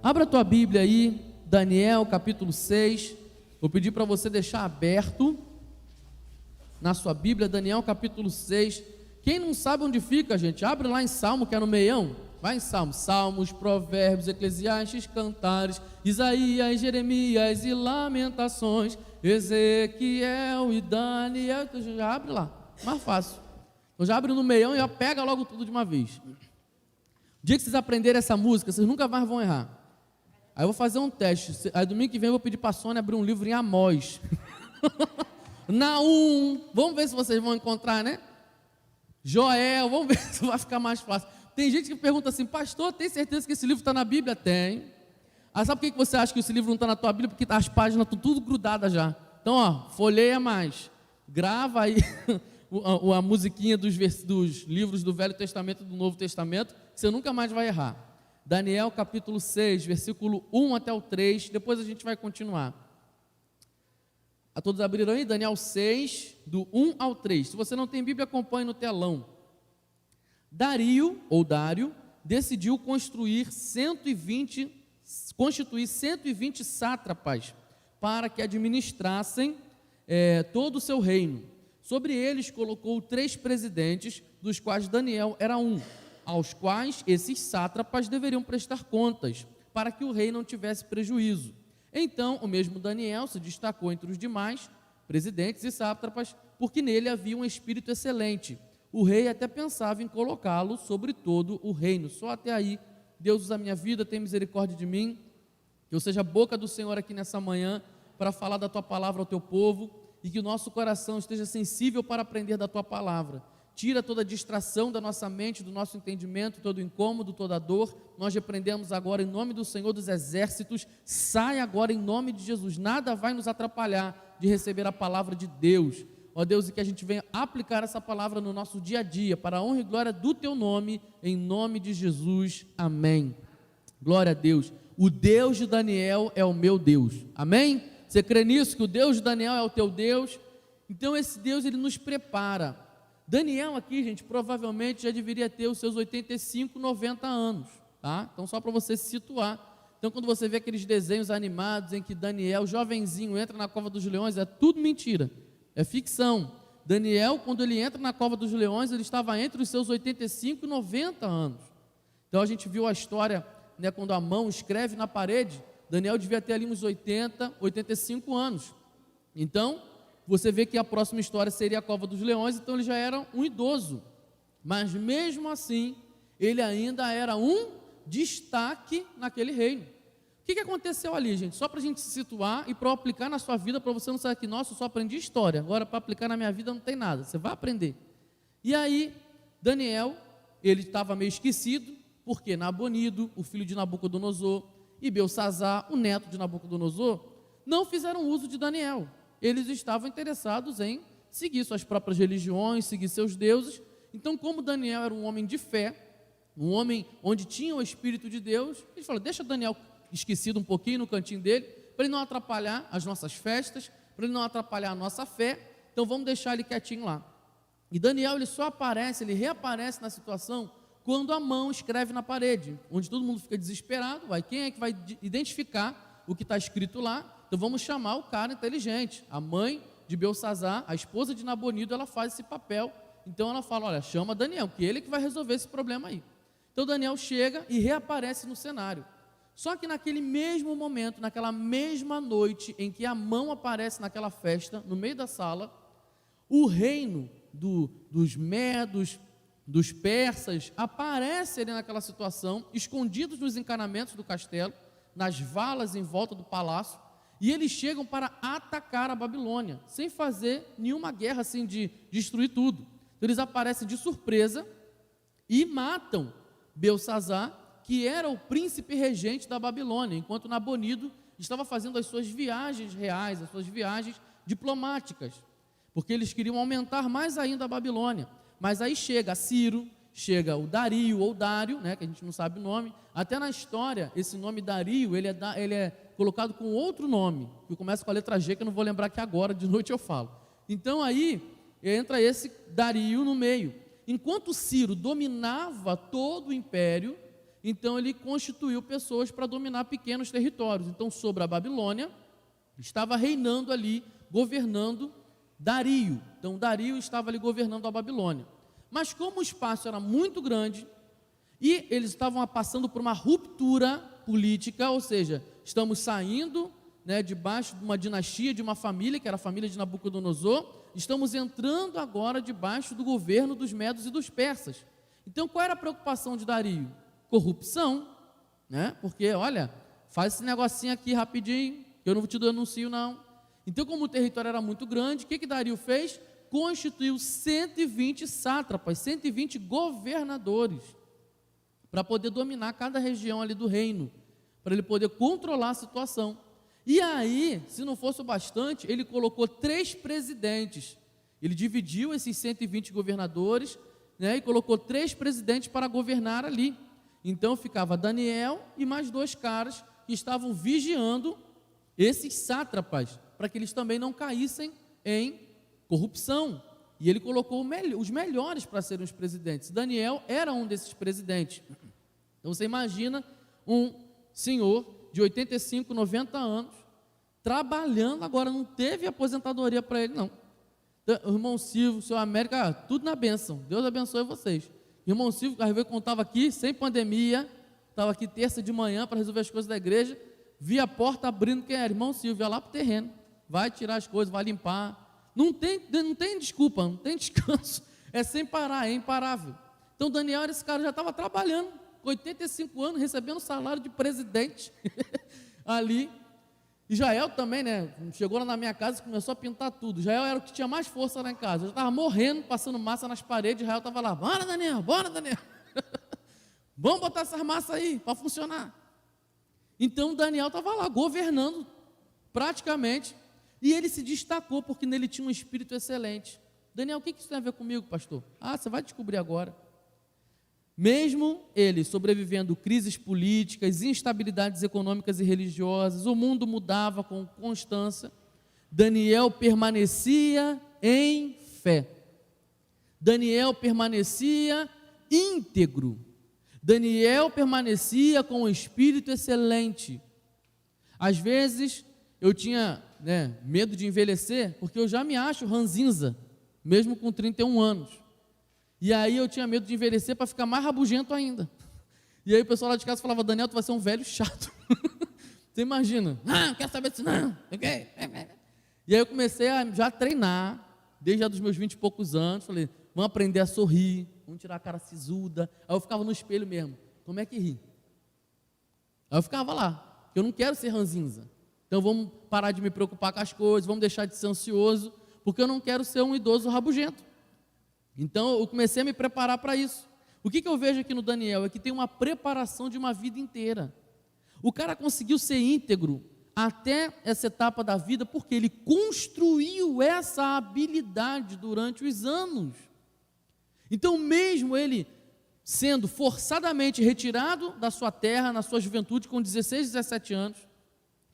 Abra a tua Bíblia aí, Daniel capítulo 6. Vou pedir para você deixar aberto na sua Bíblia, Daniel capítulo 6. Quem não sabe onde fica, gente, abre lá em Salmo, que é no meião. Vai em Salmo, Salmos, Provérbios, Eclesiastes, Cantares, Isaías, Jeremias e Lamentações, Ezequiel e Daniel. Já abre lá, mais fácil. Então já abre no meião e já pega logo tudo de uma vez. O dia que vocês aprenderem essa música, vocês nunca mais vão errar. Aí eu vou fazer um teste. Aí domingo que vem eu vou pedir para a Sônia abrir um livro em Amós. Naum, vamos ver se vocês vão encontrar, né? Joel, vamos ver se vai ficar mais fácil. Tem gente que pergunta assim: pastor, tem certeza que esse livro está na Bíblia? Tem. Ah, sabe por que você acha que esse livro não está na tua Bíblia? Porque as páginas estão tudo grudadas já. Então, ó, folheia mais. Grava aí a musiquinha dos livros do Velho Testamento e do Novo Testamento, que você nunca mais vai errar. Daniel capítulo 6, versículo 1 até o 3, depois a gente vai continuar. A todos abriram aí? Daniel 6, do 1 ao 3. Se você não tem Bíblia, acompanhe no telão. Dário decidiu constituir 120 sátrapas para que administrassem todo o seu reino. Sobre eles colocou 3 presidentes, dos quais Daniel era um, aos quais esses sátrapas deveriam prestar contas, para que o rei não tivesse prejuízo. Então, o mesmo Daniel se destacou entre os demais presidentes e sátrapas, porque nele havia um espírito excelente. O rei até pensava em colocá-lo sobre todo o reino. Só até aí. Deus usa a minha vida, tem misericórdia de mim, que eu seja a boca do Senhor aqui nessa manhã, para falar da Tua palavra ao Teu povo, e que o nosso coração esteja sensível para aprender da Tua palavra. Tira toda a distração da nossa mente, do nosso entendimento, todo o incômodo, toda a dor. Nós repreendemos agora em nome do Senhor dos Exércitos. Sai agora em nome de Jesus. Nada vai nos atrapalhar de receber a palavra de Deus. Ó Deus, e que a gente venha aplicar essa palavra no nosso dia a dia, para a honra e glória do Teu nome, em nome de Jesus. Amém. Glória a Deus. O Deus de Daniel é o meu Deus. Amém? Você crê nisso, que o Deus de Daniel é o teu Deus? Então esse Deus, ele nos prepara. Daniel aqui, gente, provavelmente já deveria ter os seus 85, 90 anos, tá? Então só para você se situar. Então quando você vê aqueles desenhos animados em que Daniel, jovenzinho, entra na cova dos leões, é tudo mentira, é ficção. Daniel, quando ele entra na cova dos leões, ele estava entre os seus 85 e 90 anos. Então a gente viu a história, né, quando a mão escreve na parede, Daniel devia ter ali uns 80, 85 anos. Então você vê que a próxima história seria a cova dos leões, então ele já era um idoso, mas mesmo assim, ele ainda era um destaque naquele reino. O que aconteceu ali, gente? Só para a gente se situar e para aplicar na sua vida, para você não saber que, nossa, eu só aprendi história, agora para aplicar na minha vida não tem nada, você vai aprender. E aí, Daniel, ele estava meio esquecido, porque Nabonido, o filho de Nabucodonosor, e Belsazzar, o neto de Nabucodonosor, não fizeram uso de Daniel. Eles estavam interessados em seguir suas próprias religiões, seguir seus deuses. Então, como Daniel era um homem de fé, um homem onde tinha o Espírito de Deus, ele falou: deixa Daniel esquecido um pouquinho no cantinho dele, para ele não atrapalhar as nossas festas, para ele não atrapalhar a nossa fé, então vamos deixar ele quietinho lá. E Daniel, ele só aparece, ele reaparece na situação, quando a mão escreve na parede, onde todo mundo fica desesperado. Quem é que vai identificar o que está escrito lá? Então vamos chamar o cara inteligente. A mãe de Belsazzar, a esposa de Nabonido, ela faz esse papel. Então ela fala: olha, chama Daniel, que ele que vai resolver esse problema aí. Então Daniel chega e reaparece no cenário. Só que naquele mesmo momento, naquela mesma noite em que a mão aparece naquela festa, no meio da sala, o reino dos medos, dos persas, aparece ali naquela situação, escondidos nos encanamentos do castelo, nas valas em volta do palácio, e eles chegam para atacar a Babilônia, sem fazer nenhuma guerra assim de destruir tudo. Então eles aparecem de surpresa e matam Belsazzar, que era o príncipe regente da Babilônia, enquanto Nabonido estava fazendo as suas viagens reais, as suas viagens diplomáticas, porque eles queriam aumentar mais ainda a Babilônia. Mas aí chega Ciro, chega o Dario ou Dário, né, que a gente não sabe o nome. Até na história, esse nome Dario, ele é colocado com outro nome, que começa com a letra G, que eu não vou lembrar aqui agora, de noite eu falo. Então aí entra esse Dario no meio. Enquanto Ciro dominava todo o império, Então ele constituiu pessoas para dominar pequenos territórios. Então sobre a Babilônia estava reinando ali, governando Dario. Então Dario estava ali governando a Babilônia. Mas como o espaço era muito grande e eles estavam passando por uma ruptura política, ou seja, estamos saindo, debaixo de uma dinastia, de uma família, que era a família de Nabucodonosor, estamos entrando agora debaixo do governo dos medos e dos persas. Então qual era a preocupação de Dario? Corrupção, porque olha, faz esse negocinho aqui rapidinho, que eu não te denuncio não. Então como o território era muito grande, o que Dario fez? Constituiu 120 sátrapas, 120 governadores, para poder dominar cada região ali do reino, para ele poder controlar a situação. E aí, se não fosse o bastante, ele colocou 3 presidentes, ele dividiu esses 120 governadores, e colocou 3 presidentes para governar ali. Então ficava Daniel e mais 2 caras que estavam vigiando esses sátrapas, para que eles também não caíssem em corrupção. E ele colocou os melhores para serem os presidentes. Daniel era um desses presidentes. Então você imagina um senhor de 85, 90 anos, trabalhando, agora não teve aposentadoria para ele não. Então, o irmão Silvio, o senhor América, tudo na bênção, Deus abençoe vocês. Irmão Silvio, contava aqui, sem pandemia, estava aqui terça de manhã para resolver as coisas da igreja, vi a porta abrindo, quem era? Irmão Silvio, ia lá para o terreno, vai tirar as coisas, vai limpar, não tem desculpa, não tem descanso, é sem parar, é imparável. Então Daniel, esse cara já estava trabalhando, com 85 anos, recebendo salário de presidente, ali. E Jael também, chegou lá na minha casa e começou a pintar tudo. Jael era o que tinha mais força lá em casa. Eu já estava morrendo, passando massa nas paredes. Jael estava lá, bora Daniel, vamos botar essas massas aí, para funcionar. Então Daniel estava lá, governando, praticamente, e ele se destacou, porque nele tinha um espírito excelente. Daniel, o que isso tem a ver comigo, pastor? Você vai descobrir agora. Mesmo ele sobrevivendo crises políticas, instabilidades econômicas e religiosas, o mundo mudava com constância, Daniel permanecia em fé. Daniel permanecia íntegro. Daniel permanecia com um espírito excelente. Às vezes eu tinha medo de envelhecer, porque eu já me acho ranzinza, mesmo com 31 anos. E aí eu tinha medo de envelhecer para ficar mais rabugento ainda. E aí o pessoal lá de casa falava, Daniel, tu vai ser um velho chato. Você imagina, não quero saber disso não. E aí eu comecei a já treinar, desde dos meus 20 e poucos anos, falei, vamos aprender a sorrir, vamos tirar a cara sisuda. Aí eu ficava no espelho mesmo, como é que ri? Aí eu ficava lá, eu não quero ser ranzinza. Então vamos parar de me preocupar com as coisas, vamos deixar de ser ansioso, porque eu não quero ser um idoso rabugento. Então eu comecei a me preparar para isso. O que eu vejo aqui no Daniel é que tem uma preparação de uma vida inteira. O cara conseguiu ser íntegro até essa etapa da vida porque ele construiu essa habilidade durante os anos. Então mesmo ele sendo forçadamente retirado da sua terra, na sua juventude, com 16, 17 anos,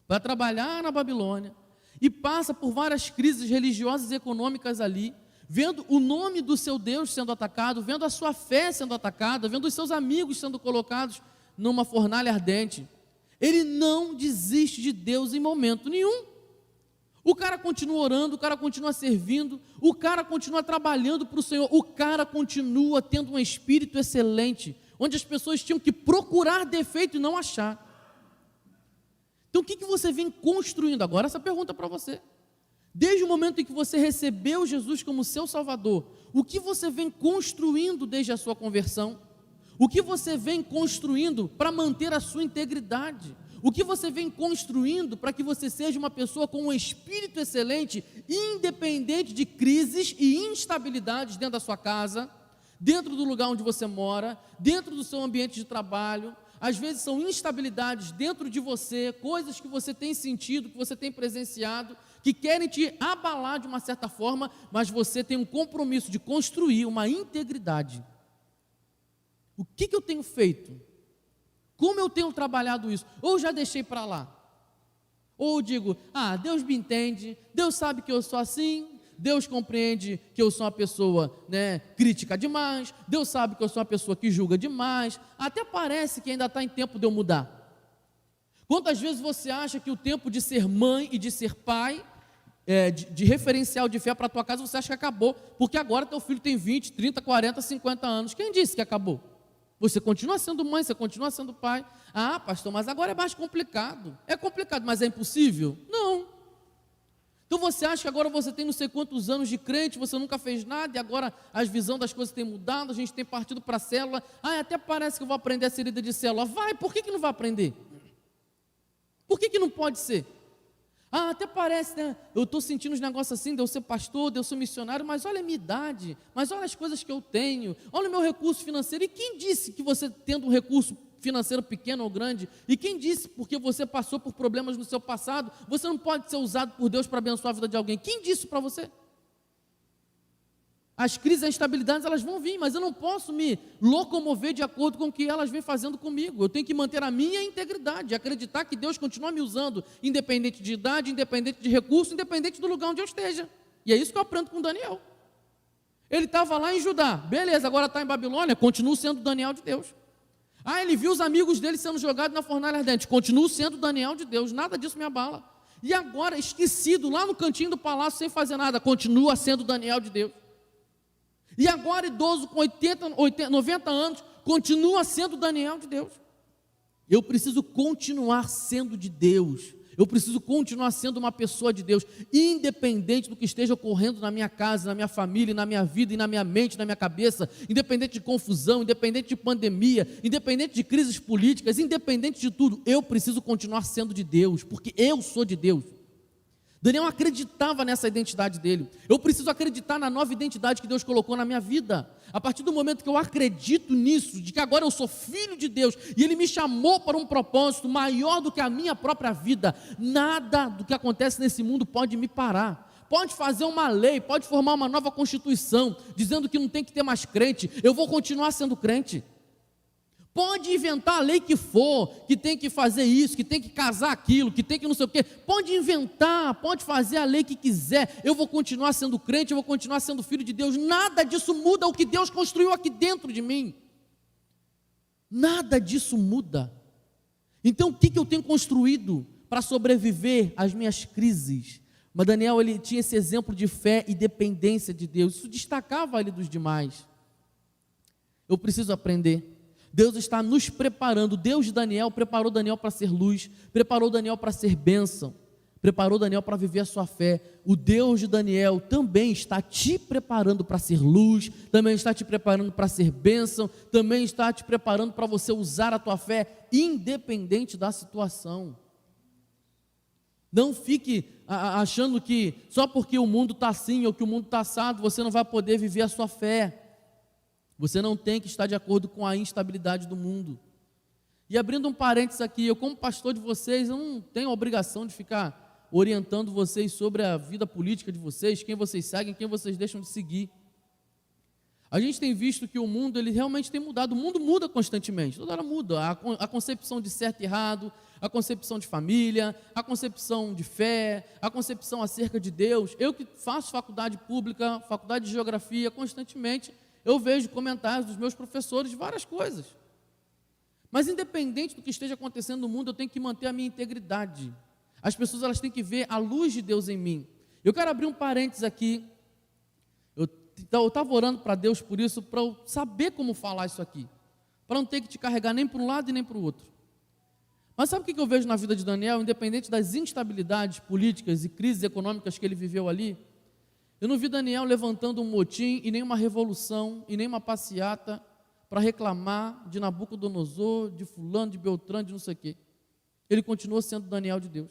para trabalhar na Babilônia, e passa por várias crises religiosas e econômicas ali, vendo o nome do seu Deus sendo atacado, vendo a sua fé sendo atacada, vendo os seus amigos sendo colocados numa fornalha ardente, ele não desiste de Deus em momento nenhum. O cara continua orando, o cara continua servindo, o cara continua trabalhando para o Senhor, o cara continua tendo um espírito excelente, onde as pessoas tinham que procurar defeito e não achar. Então o que você vem construindo? Agora essa pergunta para você. Desde o momento em que você recebeu Jesus como seu Salvador, o que você vem construindo desde a sua conversão? O que você vem construindo para manter a sua integridade? O que você vem construindo para que você seja uma pessoa com um espírito excelente, independente de crises e instabilidades dentro da sua casa, dentro do lugar onde você mora, dentro do seu ambiente de trabalho? Às vezes são instabilidades dentro de você, coisas que você tem sentido, que você tem presenciado, que querem te abalar de uma certa forma, mas você tem um compromisso de construir uma integridade. O que eu tenho feito? Como eu tenho trabalhado isso? Ou já deixei para lá? Ou digo, Deus me entende, Deus sabe que eu sou assim, Deus compreende que eu sou uma pessoa, crítica demais, Deus sabe que eu sou uma pessoa que julga demais, até parece que ainda está em tempo de eu mudar. Quantas vezes você acha que o tempo de ser mãe e de ser pai, de referencial de fé para a tua casa, você acha que acabou, porque agora teu filho tem 20, 30, 40, 50 anos, quem disse que acabou? Você continua sendo mãe, você continua sendo pai. Ah, pastor, mas agora é mais complicado. É complicado, mas é impossível? Não. Então você acha que agora você tem não sei quantos anos de crente, você nunca fez nada, e agora a visão das coisas tem mudado, a gente tem partido para a célula. Ah, até parece que eu vou aprender a ser líder de célula. Vai, por que não vai aprender? Por que não pode ser? Ah, até parece, eu estou sentindo os negócios assim, de eu ser pastor, de eu ser missionário, mas olha a minha idade, mas olha as coisas que eu tenho, olha o meu recurso financeiro. E quem disse que você tendo um recurso financeiro pequeno ou grande, e quem disse porque você passou por problemas no seu passado, você não pode ser usado por Deus para abençoar a vida de alguém? Quem disse para você? As crises e as instabilidades, elas vão vir, mas eu não posso me locomover de acordo com o que elas vêm fazendo comigo. Eu tenho que manter a minha integridade, acreditar que Deus continua me usando, independente de idade, independente de recurso, independente do lugar onde eu esteja. E é isso que eu aprendo com Daniel. Ele estava lá em Judá, beleza, agora está em Babilônia, continua sendo Daniel de Deus. Ah, ele viu os amigos dele sendo jogados na fornalha ardente, continua sendo Daniel de Deus, nada disso me abala. E agora, esquecido lá no cantinho do palácio, sem fazer nada, continua sendo Daniel de Deus. E agora, idoso com 90 anos, continua sendo Daniel de Deus. Eu preciso continuar sendo de Deus. Eu preciso continuar sendo uma pessoa de Deus, independente do que esteja ocorrendo na minha casa, na minha família, na minha vida e na minha mente, na minha cabeça, independente de confusão, independente de pandemia, independente de crises políticas, independente de tudo, eu preciso continuar sendo de Deus, porque eu sou de Deus. Daniel acreditava nessa identidade dele. Eu preciso acreditar na nova identidade que Deus colocou na minha vida. A partir do momento que eu acredito nisso, de que agora eu sou filho de Deus, e Ele me chamou para um propósito maior do que a minha própria vida, nada do que acontece nesse mundo pode me parar. Pode fazer uma lei, pode formar uma nova constituição, dizendo que não tem que ter mais crente, eu vou continuar sendo crente. Pode inventar a lei que for, que tem que fazer isso, que tem que casar aquilo, que tem que não sei o quê. Pode inventar, pode fazer a lei que quiser. Eu vou continuar sendo crente, eu vou continuar sendo filho de Deus. Nada disso muda o que Deus construiu aqui dentro de mim. Nada disso muda. Então o que eu tenho construído para sobreviver às minhas crises? Mas Daniel, ele tinha esse exemplo de fé e dependência de Deus. Isso destacava ele dos demais. Eu preciso aprender. Deus está nos preparando. O Deus de Daniel preparou Daniel para ser luz, preparou Daniel para ser bênção, preparou Daniel para viver a sua fé. O Deus de Daniel também está te preparando para ser luz, também está te preparando para ser bênção, também está te preparando para você usar a tua fé independente da situação. Não fique achando que só porque o mundo está assim ou que o mundo está assado, você não vai poder viver a sua fé. Você não tem que estar de acordo com a instabilidade do mundo. E abrindo um parênteses aqui, eu como pastor de vocês, eu não tenho a obrigação de ficar orientando vocês sobre a vida política de vocês, quem vocês seguem, quem vocês deixam de seguir. A gente tem visto que o mundo, ele realmente tem mudado, o mundo muda constantemente, toda hora muda, a concepção de certo e errado, a concepção de família, a concepção de fé, a concepção acerca de Deus. Eu que faço faculdade pública, faculdade de geografia, constantemente, eu vejo comentários dos meus professores de várias coisas. Mas independente do que esteja acontecendo no mundo, eu tenho que manter a minha integridade. As pessoas, elas têm que ver a luz de Deus em mim. Eu quero abrir um parênteses aqui. Eu estava orando para Deus por isso, para eu saber como falar isso aqui. Para não ter que te carregar nem para um lado e nem para o outro. Mas sabe o que eu vejo na vida de Daniel? Independente das instabilidades políticas e crises econômicas que ele viveu ali, eu não vi Daniel levantando um motim e nem uma revolução e nem uma passeata para reclamar de Nabucodonosor, de fulano, de Beltrano, de não sei o quê. Ele continuou sendo Daniel de Deus.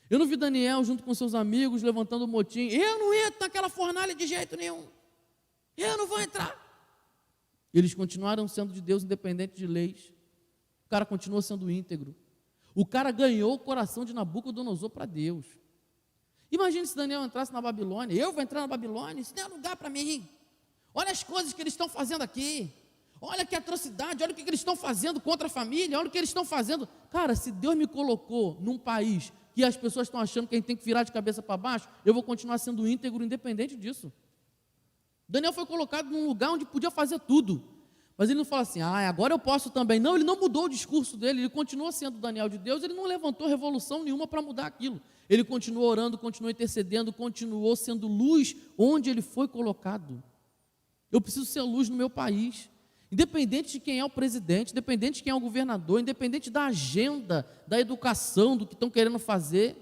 Eu não vi Daniel junto com seus amigos levantando um motim. Eu não entro naquela fornalha de jeito nenhum. Eu não vou entrar. Eles continuaram sendo de Deus independente de leis. O cara continuou sendo íntegro. O cara ganhou o coração de Nabucodonosor para Deus. Imagine se Daniel entrasse na Babilônia. Eu vou entrar na Babilônia, isso não é lugar para mim. Olha as coisas que eles estão fazendo aqui. Olha que atrocidade, olha o que eles estão fazendo contra a família, olha o que eles estão fazendo. Cara, se Deus me colocou num país que as pessoas estão achando que a gente tem que virar de cabeça para baixo, eu vou continuar sendo íntegro independente disso. Daniel foi colocado num lugar onde podia fazer tudo, mas ele não fala assim, agora eu posso também. Não, ele não mudou o discurso dele, ele continua sendo Daniel de Deus, ele não levantou revolução nenhuma para mudar aquilo. Ele continuou orando, continuou intercedendo, continuou sendo luz onde ele foi colocado. Eu preciso ser luz no meu país, independente de quem é o presidente, independente de quem é o governador, independente da agenda, da educação, do que estão querendo fazer,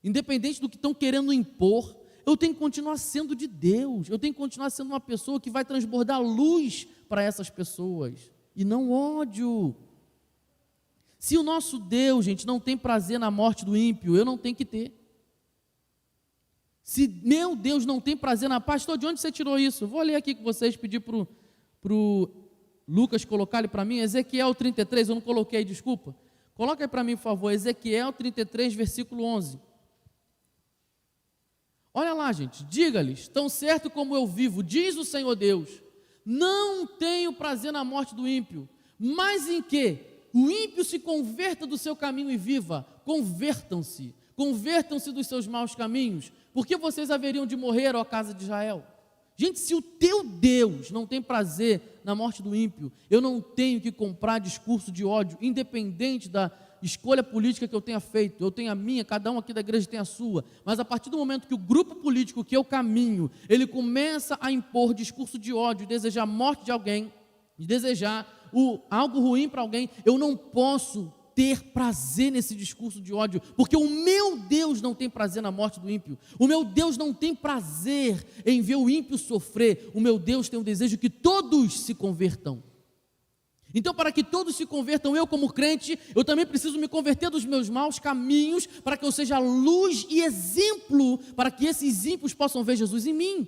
independente do que estão querendo impor, eu tenho que continuar sendo de Deus, eu tenho que continuar sendo uma pessoa que vai transbordar luz para essas pessoas, e não ódio. Se o nosso Deus, gente, não tem prazer na morte do ímpio, eu não tenho que ter. Se meu Deus não tem prazer na paz, pastor, de onde você tirou isso? Vou ler aqui com vocês, pedir para o Lucas colocar ele para mim, Ezequiel 33, eu não coloquei, desculpa. Coloca aí para mim, por favor, Ezequiel 33, versículo 11. Olha lá, gente, diga-lhes, tão certo como eu vivo, diz o Senhor Deus, não tenho prazer na morte do ímpio, mas em que o ímpio se converta do seu caminho e viva. Convertam-se dos seus maus caminhos, porque vocês haveriam de morrer, ó casa de Israel. Gente, se o teu Deus não tem prazer na morte do ímpio, eu não tenho que comprar discurso de ódio, independente da escolha política que eu tenha feito. Eu tenho a minha, cada um aqui da igreja tem a sua, mas a partir do momento que o grupo político que eu caminho, ele começa a impor discurso de ódio, desejar a morte de alguém, de desejar algo ruim para alguém, eu não posso ter prazer nesse discurso de ódio, porque o meu Deus não tem prazer na morte do ímpio, o meu Deus não tem prazer em ver o ímpio sofrer, o meu Deus tem o desejo que todos se convertam. Então, para que todos se convertam, eu como crente, eu também preciso me converter dos meus maus caminhos, para que eu seja luz e exemplo, para que esses ímpios possam ver Jesus em mim.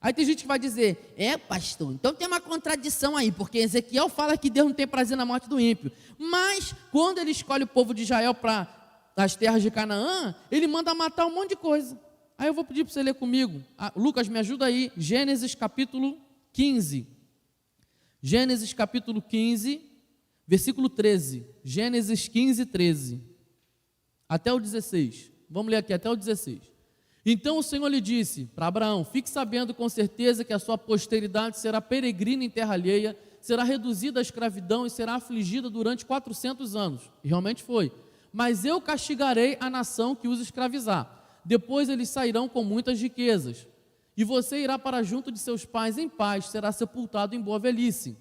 Aí tem gente que vai dizer, pastor, então tem uma contradição aí, porque Ezequiel fala que Deus não tem prazer na morte do ímpio, mas quando ele escolhe o povo de Israel para as terras de Canaã, ele manda matar um monte de coisa. Aí eu vou pedir para você ler comigo, Lucas, me ajuda aí, Gênesis capítulo 15, Gênesis capítulo 15, versículo 13, Gênesis 15, 13, até o 16, vamos ler aqui até o 16. Então o Senhor lhe disse para Abraão, fique sabendo com certeza que a sua posteridade será peregrina em terra alheia, será reduzida à escravidão e será afligida durante 400 anos. E realmente foi. Mas eu castigarei a nação que os escravizar. Depois eles sairão com muitas riquezas. E você irá para junto de seus pais em paz, será sepultado em boa velhice.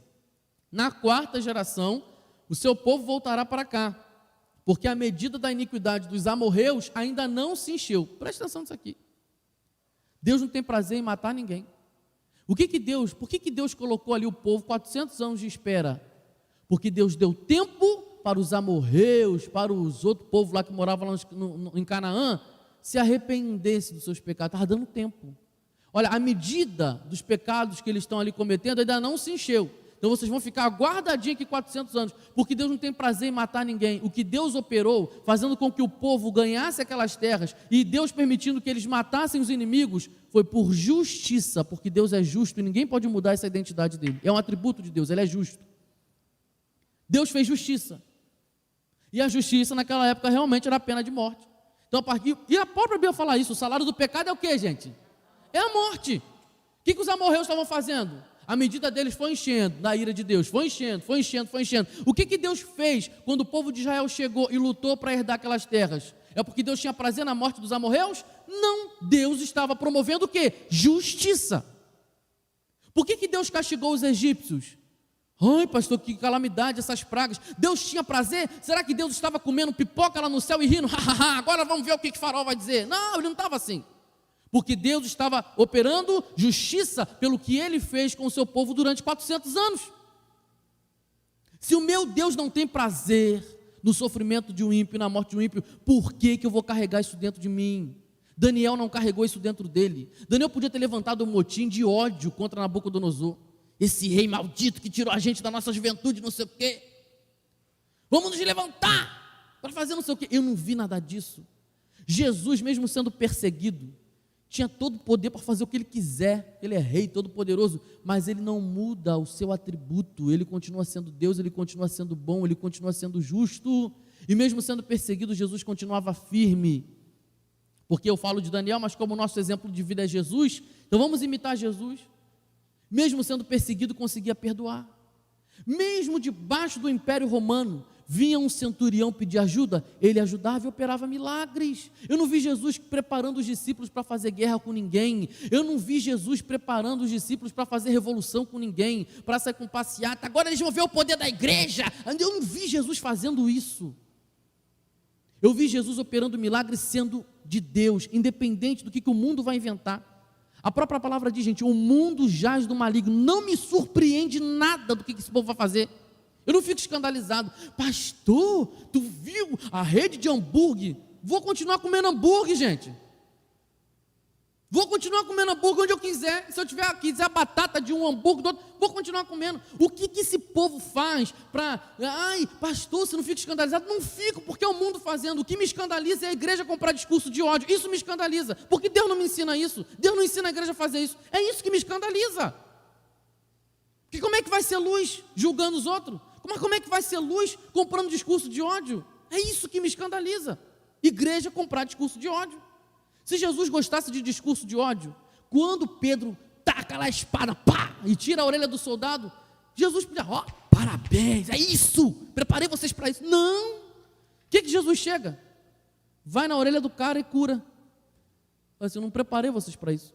Na quarta geração, o seu povo voltará para cá, porque a medida da iniquidade dos amorreus ainda não se encheu. Presta atenção nisso aqui. Deus não tem prazer em matar ninguém. Por que Deus colocou ali o povo 400 anos de espera? Porque Deus deu tempo para os amorreus, para os outros povos lá que moravam lá em Canaã, se arrependessem dos seus pecados. Estava dando tempo. Olha, a medida dos pecados que eles estão ali cometendo ainda não se encheu. Então vocês vão ficar guardadinhos aqui 400 anos, porque Deus não tem prazer em matar ninguém. O que Deus operou, fazendo com que o povo ganhasse aquelas terras, e Deus permitindo que eles matassem os inimigos, foi por justiça, porque Deus é justo e ninguém pode mudar essa identidade dele. É um atributo de Deus, ele é justo. Deus fez justiça. E a justiça naquela época realmente era a pena de morte. Então, e a própria Bíblia fala isso, o salário do pecado é o quê, gente? É a morte. O que os amorreus estavam fazendo? A medida deles foi enchendo, da ira de Deus, foi enchendo. O que Deus fez quando o povo de Israel chegou e lutou para herdar aquelas terras? É porque Deus tinha prazer na morte dos amorreus? Não, Deus estava promovendo o quê? Justiça. Por que Deus castigou os egípcios? Ai, pastor, que calamidade, essas pragas. Deus tinha prazer? Será que Deus estava comendo pipoca lá no céu e rindo? Agora vamos ver o que Faraó vai dizer. Não, ele não estava assim. Porque Deus estava operando justiça pelo que Ele fez com o seu povo durante 400 anos. Se o meu Deus não tem prazer no sofrimento de um ímpio, na morte de um ímpio, por que eu vou carregar isso dentro de mim? Daniel não carregou isso dentro dele. Daniel podia ter levantado um motim de ódio contra Nabucodonosor. Esse rei maldito que tirou a gente da nossa juventude, não sei o quê. Vamos nos levantar para fazer não sei o quê. Eu não vi nada disso. Jesus, mesmo sendo perseguido, tinha todo o poder para fazer o que ele quiser, ele é rei todo poderoso, mas ele não muda o seu atributo, ele continua sendo Deus, ele continua sendo bom, ele continua sendo justo. E mesmo sendo perseguido, Jesus continuava firme. Porque eu falo de Daniel, mas como o nosso exemplo de vida é Jesus, então vamos imitar Jesus. Mesmo sendo perseguido, conseguia perdoar. Mesmo debaixo do Império Romano, vinha um centurião pedir ajuda, ele ajudava e operava milagres. Eu não vi Jesus preparando os discípulos para fazer guerra com ninguém. Eu não vi Jesus preparando os discípulos para fazer revolução com ninguém, para sair com passeata. Agora eles vão ver o poder da igreja. Eu não vi Jesus fazendo isso. Eu vi Jesus operando milagres sendo de Deus, independente do que o mundo vai inventar. A própria palavra diz, gente, o mundo jaz do maligno. Não me surpreende nada do que esse povo vai fazer. Eu não fico escandalizado. Pastor, tu viu a rede de hambúrguer? Vou continuar comendo hambúrguer, gente. Vou continuar comendo hambúrguer onde eu quiser. Se eu quiser a batata de um hambúrguer do outro, vou continuar comendo. O que esse povo faz para... Ai, pastor, você não fica escandalizado? Não fico, porque é o mundo fazendo. O que me escandaliza é a igreja comprar discurso de ódio. Isso me escandaliza, porque Deus não me ensina isso. Deus não ensina a igreja a fazer isso. É isso que me escandaliza. Porque como é que vai ser luz julgando os outros? Como é que vai ser luz comprando discurso de ódio? É isso que me escandaliza. Igreja comprar discurso de ódio. Se Jesus gostasse de discurso de ódio, quando Pedro taca lá a espada, pá, e tira a orelha do soldado, Jesus podia, parabéns, é isso, preparei vocês para isso. Não. O que Jesus chega? Vai na orelha do cara e cura. Fala assim, eu não preparei vocês para isso.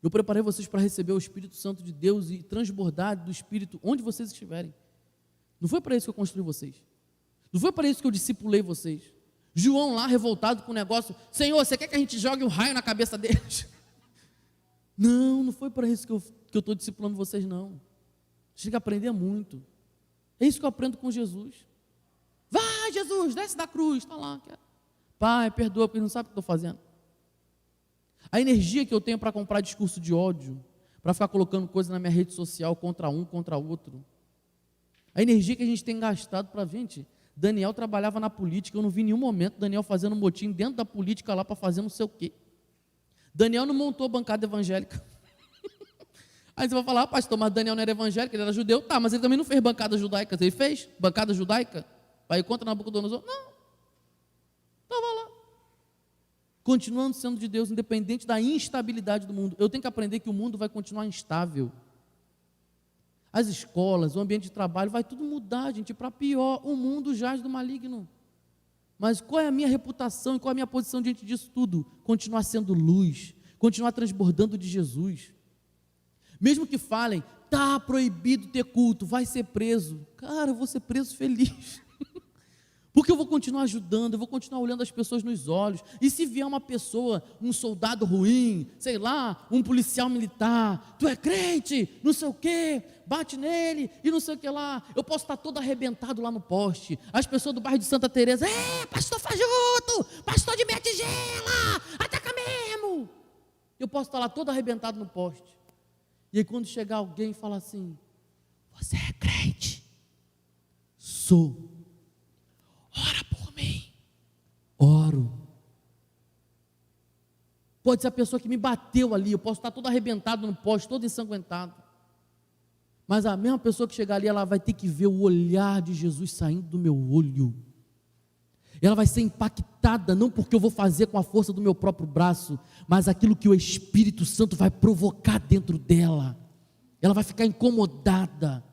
Eu preparei vocês para receber o Espírito Santo de Deus e transbordar do Espírito onde vocês estiverem. Não foi para isso que eu construí vocês. Não foi para isso que eu discipulei vocês. João lá revoltado com o negócio, Senhor, você quer que a gente jogue um raio na cabeça deles? Não foi para isso que eu estou discipulando vocês, não. Você tem que aprender muito. É isso que eu aprendo com Jesus. Vai, Jesus, desce da cruz, está lá. Pai, perdoa, porque não sabe o que estou fazendo. A energia que eu tenho para comprar discurso de ódio, para ficar colocando coisa na minha rede social contra um, contra outro. A energia que a gente tem gastado para, gente, Daniel trabalhava na política, eu não vi em nenhum momento Daniel fazendo motim dentro da política lá para fazer não sei o quê. Daniel não montou bancada evangélica. Aí você vai falar, pastor, mas Daniel não era evangélico, ele era judeu. Tá, mas ele também não fez bancada judaica. Ele fez bancada judaica? Vai contra Nabucodonosor? Não. Estava lá. Continuando sendo de Deus, independente da instabilidade do mundo. Eu tenho que aprender que o mundo vai continuar instável. As escolas, o ambiente de trabalho, vai tudo mudar, gente, para pior. O mundo jaz do maligno. Mas qual é a minha reputação e qual é a minha posição diante disso tudo? Continuar sendo luz, continuar transbordando de Jesus. Mesmo que falem, está proibido ter culto, vai ser preso. Cara, eu vou ser preso feliz. Porque eu vou continuar ajudando, eu vou continuar olhando as pessoas nos olhos. E se vier uma pessoa, um soldado ruim, sei lá, um policial militar, tu é crente, não sei o quê, bate nele e não sei o que lá. Eu posso estar todo arrebentado lá no poste. As pessoas do bairro de Santa Teresa, pastor fajuto, pastor de minha tigela, ataca mesmo. Eu posso estar lá todo arrebentado no poste. E aí quando chegar alguém e falar assim, você é crente? Sou. Ora por mim. Oro. Pode ser a pessoa que me bateu ali, eu posso estar todo arrebentado no poste, todo ensanguentado. Mas a mesma pessoa que chegar ali, ela vai ter que ver o olhar de Jesus saindo do meu olho. Ela vai ser impactada, não porque eu vou fazer com a força do meu próprio braço, mas aquilo que o Espírito Santo vai provocar dentro dela. Ela vai ficar incomodada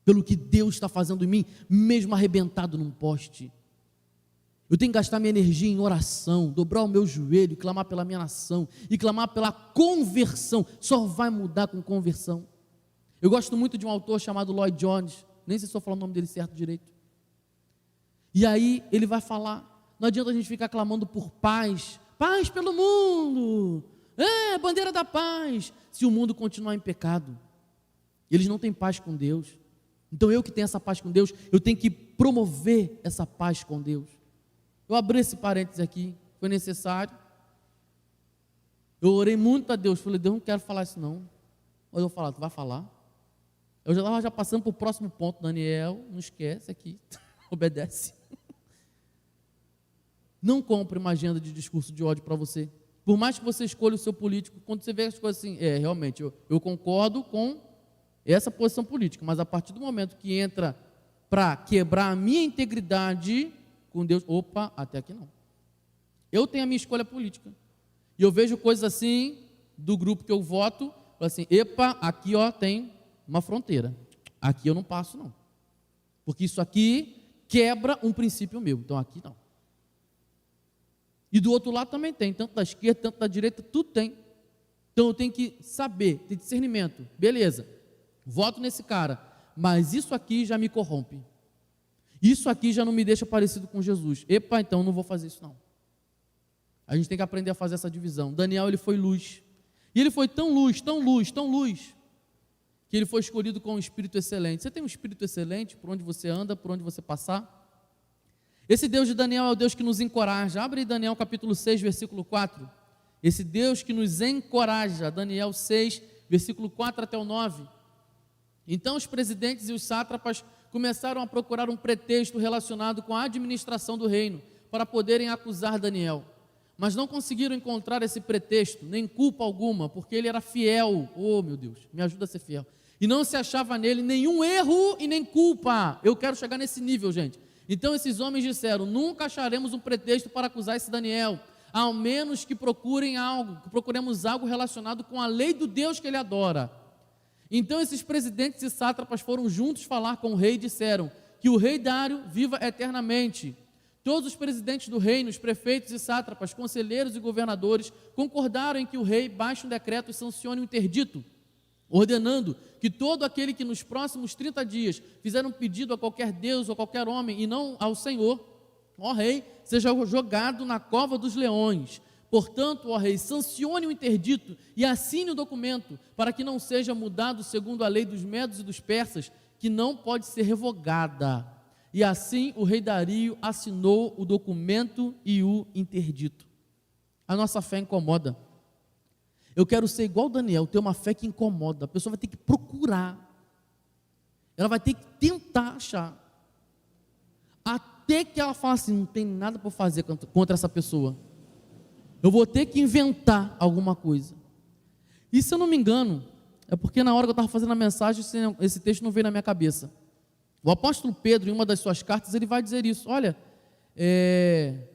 pelo que Deus está fazendo em mim, mesmo arrebentado num poste. Eu tenho que gastar minha energia em oração, dobrar o meu joelho, clamar pela minha nação, e clamar pela conversão. Só vai mudar com conversão. Eu gosto muito de um autor chamado Lloyd Jones, nem sei se estou falando o nome dele certo direito. E aí ele vai falar, não adianta a gente ficar clamando por paz, paz pelo mundo, bandeira da paz, se o mundo continuar em pecado. Eles não têm paz com Deus. Então eu que tenho essa paz com Deus, eu tenho que promover essa paz com Deus. Eu abri esse parênteses aqui, foi necessário. Eu orei muito a Deus, falei, Deus, não quero falar isso não. Mas eu falar, tu vai falar? Eu já estava passando para o próximo ponto, Daniel, não esquece aqui, obedece. Não compre uma agenda de discurso de ódio para você. Por mais que você escolha o seu político, quando você vê as coisas assim, realmente, eu concordo com essa posição política, mas a partir do momento que entra para quebrar a minha integridade com Deus. Opa, até aqui não. Eu tenho a minha escolha política. E eu vejo coisas assim, do grupo que eu voto, assim, epa, aqui ó, tem uma fronteira. Aqui eu não passo não. Porque isso aqui quebra um princípio meu. Então aqui não. E do outro lado também tem, tanto da esquerda, tanto da direita, tudo tem. Então eu tenho que saber, ter discernimento. Beleza, voto nesse cara, mas isso aqui já me corrompe. Isso aqui já não me deixa parecido com Jesus. Epa, então eu não vou fazer isso não. A gente tem que aprender a fazer essa divisão. Daniel, ele foi luz. E ele foi tão luz, tão luz, tão luz, que ele foi escolhido com um espírito excelente. Você tem um espírito excelente por onde você anda, por onde você passar? Esse Deus de Daniel é o Deus que nos encoraja. Abre aí Daniel capítulo 6, versículo 4. Esse Deus que nos encoraja. Daniel 6, versículo 4 até o 9. Então os presidentes e os sátrapas começaram a procurar um pretexto relacionado com a administração do reino, para poderem acusar Daniel. Mas não conseguiram encontrar esse pretexto, nem culpa alguma, porque ele era fiel. Oh, meu Deus, me ajuda a ser fiel. E não se achava nele nenhum erro e nem culpa. Eu quero chegar nesse nível, gente. Então esses homens disseram: nunca acharemos um pretexto para acusar esse Daniel, ao menos que procuremos algo relacionado com a lei do Deus que ele adora. Então esses presidentes e sátrapas foram juntos falar com o rei e disseram: que o rei Dário viva eternamente. Todos os presidentes do reino, os prefeitos e sátrapas, conselheiros e governadores concordaram em que o rei baixe um decreto e sancione um interdito, ordenando que todo aquele que nos próximos 30 dias fizer um pedido a qualquer Deus ou qualquer homem e não ao Senhor, ó rei, seja jogado na cova dos leões. Portanto, ó rei, sancione o interdito e assine o documento, para que não seja mudado segundo a lei dos medos e dos persas, que não pode ser revogada. E assim o rei Dario assinou o documento e o interdito. A nossa fé incomoda. Eu quero ser igual Daniel, ter uma fé que incomoda. A pessoa vai ter que procurar. Ela vai ter que tentar achar. Até que ela fale assim: não tem nada para fazer contra essa pessoa. Eu vou ter que inventar alguma coisa. E se eu não me engano, é porque na hora que eu estava fazendo a mensagem, esse texto não veio na minha cabeça. O apóstolo Pedro, em uma das suas cartas, ele vai dizer isso. Olha,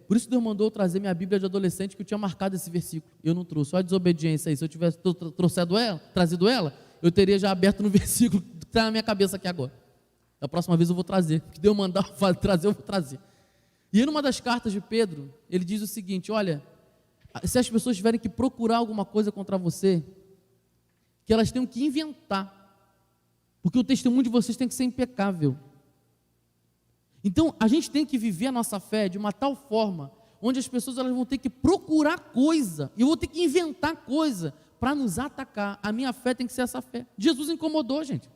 por isso Deus mandou eu trazer minha Bíblia de adolescente, que eu tinha marcado esse versículo. Eu não trouxe. Olha a desobediência aí. Se eu tivesse trazido ela, eu teria já aberto no versículo que está na minha cabeça aqui agora. Da próxima vez eu vou trazer. O que Deus mandar trazer, eu vou trazer. E em uma das cartas de Pedro, ele diz o seguinte: olha, se as pessoas tiverem que procurar alguma coisa contra você, que elas tenham que inventar, porque o testemunho de vocês tem que ser impecável. Então, a gente tem que viver a nossa fé de uma tal forma, onde as pessoas elas vão ter que procurar coisa, e eu vou ter que inventar coisa, para nos atacar. A minha fé tem que ser essa fé. Jesus incomodou, gente.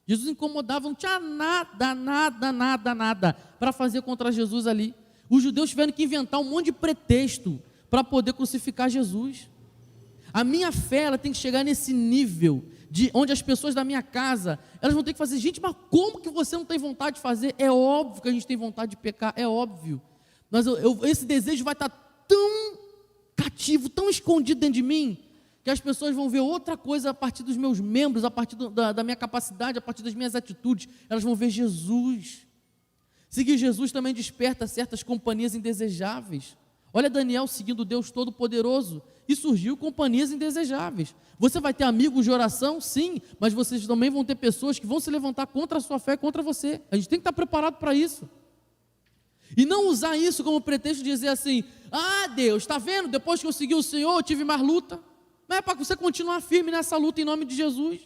Jesus incomodava, não tinha nada para fazer contra Jesus ali. Os judeus tiveram que inventar um monte de pretexto para poder crucificar Jesus. A minha fé, ela tem que chegar nesse nível, de onde as pessoas da minha casa, elas vão ter que fazer: gente, mas como que você não tem vontade de fazer? É óbvio que a gente tem vontade de pecar, é óbvio. Mas esse desejo vai estar tão cativo, tão escondido dentro de mim, que as pessoas vão ver outra coisa a partir dos meus membros, a partir da minha capacidade, a partir das minhas atitudes. Elas vão ver Jesus. Seguir Jesus também desperta certas companhias indesejáveis. Olha Daniel seguindo Deus Todo-Poderoso, e surgiu companhias indesejáveis. Você vai ter amigos de oração? Sim, mas vocês também vão ter pessoas que vão se levantar contra a sua fé, contra você. A gente tem que estar preparado para isso. E não usar isso como pretexto de dizer assim: ah, Deus, está vendo? Depois que eu segui o Senhor, eu tive mais luta. Não é para você continuar firme nessa luta em nome de Jesus.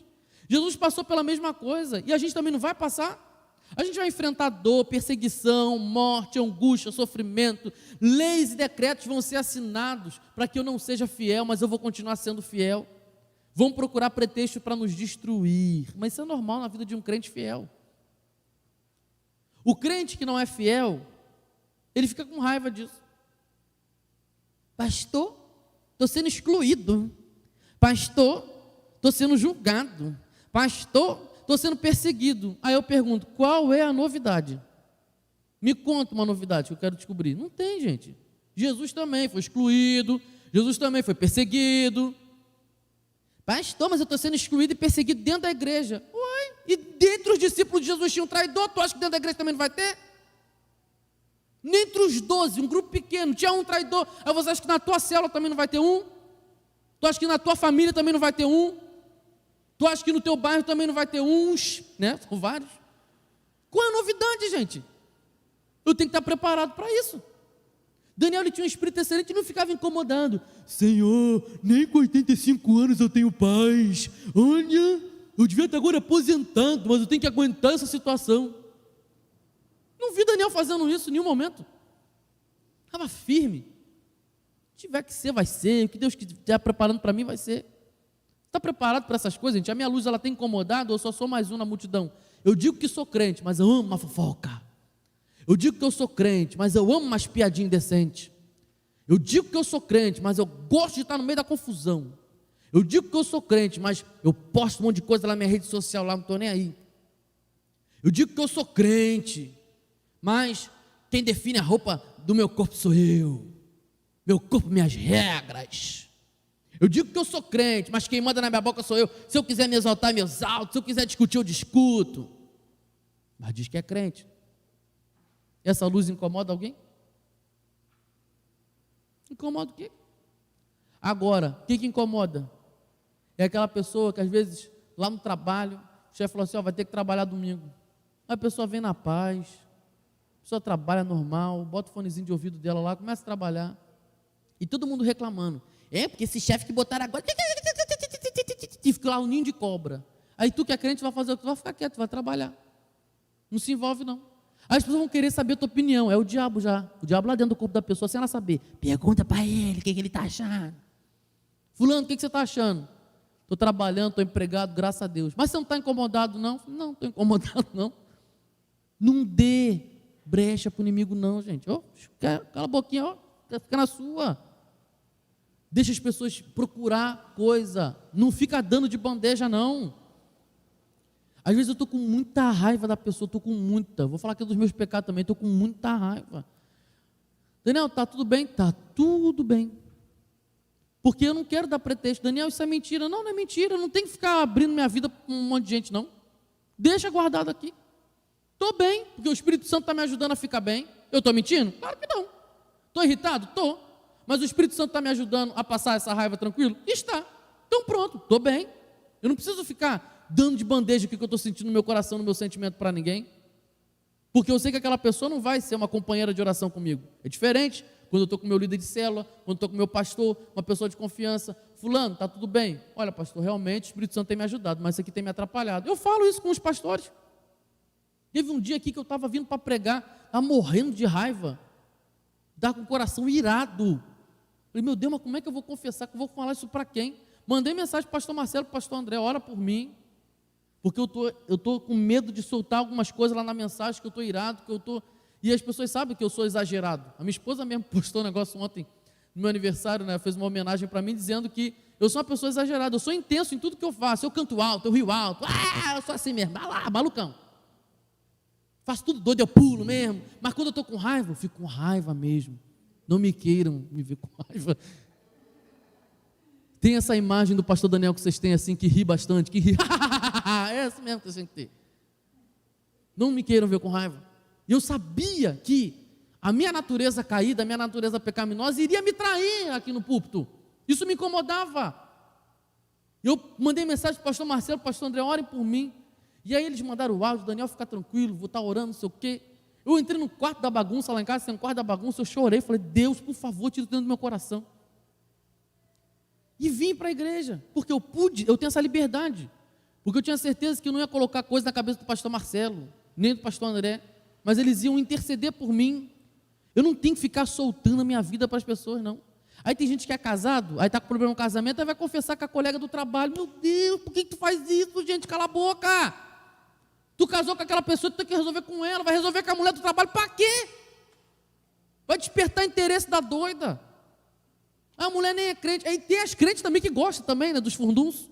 Jesus passou pela mesma coisa, e a gente também não vai passar? A gente vai enfrentar dor, perseguição, morte, angústia, sofrimento. Leis e decretos vão ser assinados para que eu não seja fiel, mas eu vou continuar sendo fiel. Vão procurar pretexto para nos destruir, mas isso é normal na vida de um crente fiel. O crente que não é fiel, ele fica com raiva disso. Pastor, estou sendo excluído. Pastor, estou sendo julgado. Pastor, estou sendo perseguido. Aí eu pergunto: qual é a novidade? Me conta uma novidade que eu quero descobrir. Não tem, gente. Jesus também foi excluído, Jesus também foi perseguido. Pastor, mas eu estou sendo excluído e perseguido dentro da igreja. Uai, Vai. E dentre os discípulos de Jesus tinha um traidor, tu acha que dentro da igreja também não vai ter? Dentre os 12, um grupo pequeno, tinha um traidor. Aí você acha que na tua célula também não vai ter um? Tu acha que na tua família também não vai ter um? Tu acha que no teu bairro também não vai ter uns? Né? São vários. Qual é a novidade, gente? Eu tenho que estar preparado para isso. Daniel, ele tinha um espírito excelente e não ficava incomodando. Senhor, nem com 85 anos eu tenho paz. Olha, eu devia estar agora aposentado, mas eu tenho que aguentar essa situação. Não vi Daniel fazendo isso em nenhum momento. Estava firme. Se tiver que ser, vai ser. O que Deus estiver preparando para mim, vai ser. Está preparado para essas coisas, gente? A minha luz, ela tem incomodado ou eu só sou mais um na multidão? Eu digo que sou crente, mas eu amo uma fofoca. Eu digo que eu sou crente, mas eu amo umas piadinhas indecentes. Eu digo que eu sou crente, mas eu gosto de estar no meio da confusão. Eu digo que eu sou crente, mas eu posto um monte de coisa lá na minha rede social, lá não estou nem aí. Eu digo que eu sou crente, mas quem define a roupa do meu corpo sou eu. Meu corpo, minhas regras. Eu digo que eu sou crente, mas quem manda na minha boca sou eu. Se eu quiser me exaltar, me exalto. Se eu quiser discutir, eu discuto. Mas diz que é crente. Essa luz incomoda alguém? Incomoda o quê? Agora, o que incomoda? É aquela pessoa que às vezes, lá no trabalho, o chefe falou assim, vai ter que trabalhar domingo. Aí a pessoa vem na paz, a pessoa trabalha normal, bota o fonezinho de ouvido dela lá, começa a trabalhar. E todo mundo reclamando. Porque esse chefe que botaram agora, e fica lá um ninho de cobra. Aí tu que é crente vai fazer o que? Vai ficar quieto, vai trabalhar. Não se envolve não. Aí as pessoas vão querer saber a tua opinião. É o diabo já. O diabo lá dentro do corpo da pessoa, sem ela saber. Pergunta para ele o que ele está achando. Fulano, o que você está achando? Estou trabalhando, estou empregado, graças a Deus. Mas você não está incomodado não? Não, estou incomodado não. Não dê brecha para o inimigo não, gente. Cala a boquinha, fica na sua. Deixa as pessoas procurar coisa. Não fica dando de bandeja não. Às vezes eu estou com muita raiva da pessoa, vou falar aqui dos meus pecados também, estou com muita raiva. Daniel, está tudo bem? Está tudo bem. Porque eu não quero dar pretexto. Daniel, isso é mentira. Não, não é mentira, eu não tenho que ficar abrindo minha vida para um monte de gente, não. Deixa guardado aqui. Estou bem, porque o Espírito Santo está me ajudando a ficar bem. Eu estou mentindo? Claro que não. Estou irritado? Estou. Mas o Espírito Santo está me ajudando a passar essa raiva tranquilo? Está. Então pronto, estou bem. Eu não preciso ficar dando de bandeja o que eu estou sentindo no meu coração, no meu sentimento para ninguém, porque eu sei que aquela pessoa não vai ser uma companheira de oração comigo. É diferente quando eu estou com o meu líder de célula, quando eu estou com o meu pastor, uma pessoa de confiança. Fulano, está tudo bem? Olha, pastor, realmente o Espírito Santo tem me ajudado, mas isso aqui tem me atrapalhado. Eu falo isso com os pastores. Teve um dia aqui que eu estava vindo para pregar, estava morrendo de raiva, estava com o coração irado. Falei, meu Deus, mas como é que eu vou confessar, que eu vou falar isso para quem? Mandei mensagem para o pastor Marcelo, para o pastor André, ora por mim, porque eu tô com medo de soltar algumas coisas lá na mensagem, que eu estou irado, e as pessoas sabem que eu sou exagerado. A minha esposa mesmo postou um negócio ontem, no meu aniversário, né, fez uma homenagem para mim, dizendo que eu sou uma pessoa exagerada, eu sou intenso em tudo que eu faço, eu canto alto, eu rio alto, eu sou assim mesmo, vai lá, malucão. Faço tudo doido, eu pulo mesmo, mas quando eu estou com raiva, eu fico com raiva mesmo. Não me queiram me ver com raiva. Tem essa imagem do pastor Daniel que vocês têm assim, que ri bastante, que ri. É assim mesmo que a gente tem. Não me queiram ver com raiva. E eu sabia que a minha natureza caída, a minha natureza pecaminosa iria me trair aqui no púlpito. Isso me incomodava. Eu mandei mensagem para o pastor Marcelo, para o pastor André, orem por mim. E aí eles mandaram o áudio, Daniel, fica tranquilo, vou estar orando, não sei o quê. Eu entrei no quarto da bagunça, lá em casa, no quarto da bagunça, eu chorei, falei, Deus, por favor, tira dentro do meu coração. E vim para a igreja, porque eu tenho essa liberdade, porque eu tinha certeza que eu não ia colocar coisa na cabeça do pastor Marcelo, nem do pastor André, mas eles iam interceder por mim. Eu não tenho que ficar soltando a minha vida para as pessoas, não. Aí tem gente que é casado, aí está com problema no casamento, aí vai confessar com a colega do trabalho, meu Deus, por que tu faz isso, gente, cala a boca. Tu casou com aquela pessoa, tu tem que resolver com ela, vai resolver com a mulher do trabalho, para quê? Vai despertar interesse da doida. A mulher nem é crente. Aí tem as crentes também que gostam também, né, dos furdunços.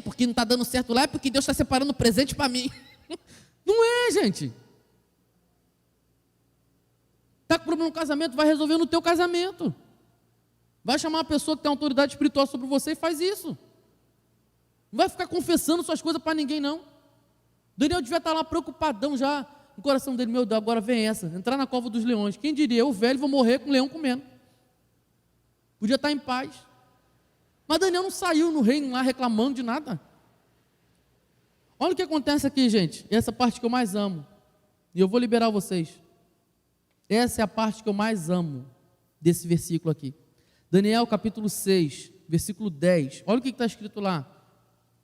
Porque não está dando certo lá, é porque Deus está separando presente para mim. Não é, gente. Está com problema no casamento, vai resolver no teu casamento. Vai chamar uma pessoa que tem autoridade espiritual sobre você e faz isso. Não vai ficar confessando suas coisas para ninguém, não. Daniel devia estar lá preocupadão já no coração dele. Meu Deus, agora vem essa, entrar na cova dos leões. Quem diria, eu velho vou morrer com o leão comendo. Podia estar em paz. Mas Daniel não saiu no reino lá reclamando de nada. Olha o que acontece aqui, gente. Essa parte que eu mais amo. E eu vou liberar vocês. Essa é a parte que eu mais amo desse versículo aqui. Daniel capítulo 6, versículo 10. Olha o que está escrito lá.